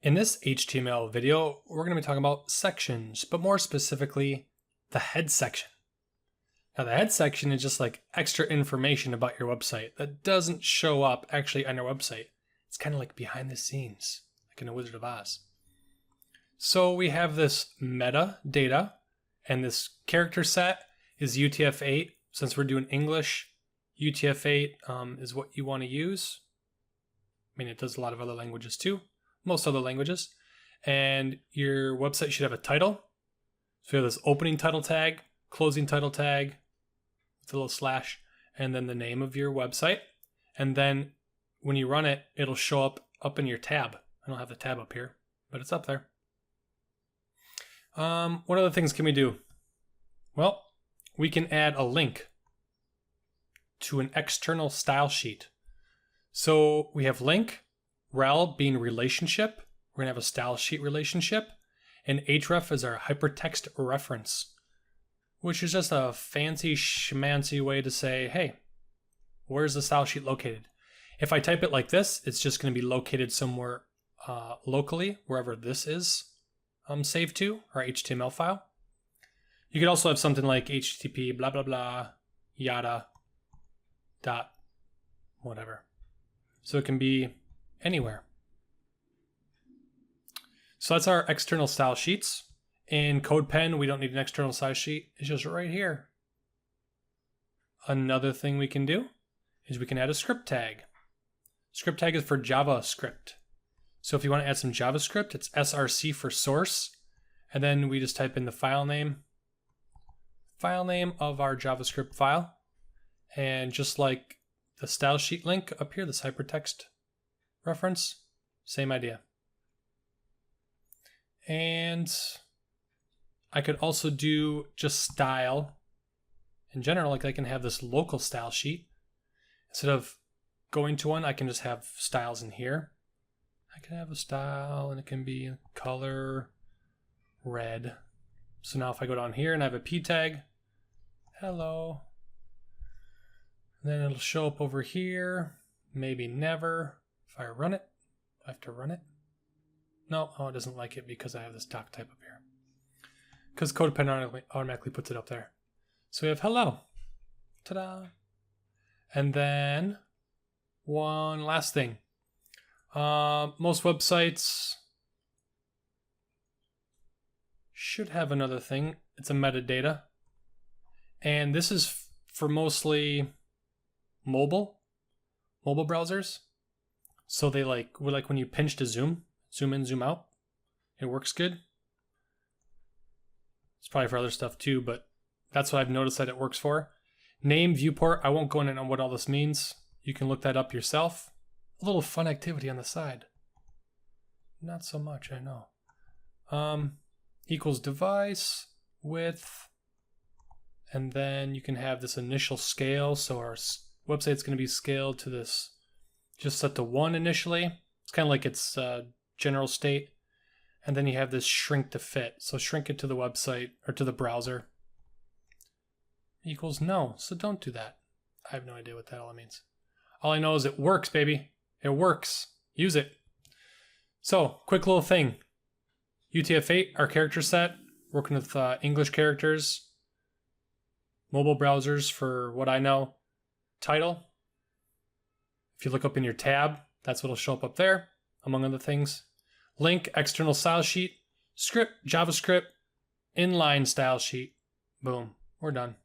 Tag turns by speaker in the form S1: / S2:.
S1: In this HTML video, we're going to be talking about sections, but more specifically, the head section. Now, the head section is just like extra information about your website that doesn't show up actually on your website. It's kind of like behind the scenes, like in The Wizard of Oz. So we have this metadata, and this character set is UTF-8. Since we're doing English, UTF-8 is what you want to use. I mean, it does a lot of other languages too. Most other languages. And your website should have a title. So you have this opening title tag, closing title tag, with a little slash, and then the name of your website. And then when you run it, it'll show up in your tab. I don't have the tab up here, but it's up there. What other things can we do? Well, we can add a link to an external style sheet. So we have link, rel being relationship. We're going to have a style sheet relationship. And href is our hypertext reference, which is just a fancy schmancy way to say, hey, where's the style sheet located? If I type it like this, it's just going to be located somewhere locally, wherever this is saved to, our HTML file. You could also have something like HTTP, blah, blah, blah, yada, dot, whatever. So it can be anywhere. So that's our external style sheets. In CodePen, we don't need an external style sheet. It's just right here. Another thing we can do is we can add a script tag. Script tag is for JavaScript. So if you want to add some JavaScript, it's src for source. And then we just type in the file name of our JavaScript file. And just like the style sheet link up here, this hypertext reference, same idea. And I could also do just style in general, like I can have this local style sheet. Instead of going to one, I can just have styles in here. I can have a style and it can be color red. So now if I go down here and I have a p tag, hello. And then it'll show up over here, maybe never. If I run it, I have to run it. No, it doesn't like it because I have this doc type up here. Because CodePen automatically puts it up there. So we have hello. Ta-da. And then one last thing. Most websites should have another thing. It's a metadata. And this is for mostly mobile browsers. So they like when you pinch to zoom in, zoom out, it works good. It's probably for other stuff too, but that's what I've noticed that it works for. Name, viewport, I won't go in on what all this means. You can look that up yourself. A little fun activity on the side. Not so much, I know. Equals device, width, and then you can have this initial scale. So our website's going to be scaled to this, just set to 1 initially. It's kind of like its general state. And then you have this shrink to fit. So shrink it to the website or to the browser. Equals no. So don't do that. I have no idea what that all means. All I know is it works, baby. It works. Use it. So quick little thing. UTF-8, our character set, working with English characters. Mobile browsers for what I know. Title. If you look up in your tab, that's what'll show up there, among other things. Link, external style sheet, script, JavaScript, inline style sheet. Boom, we're done.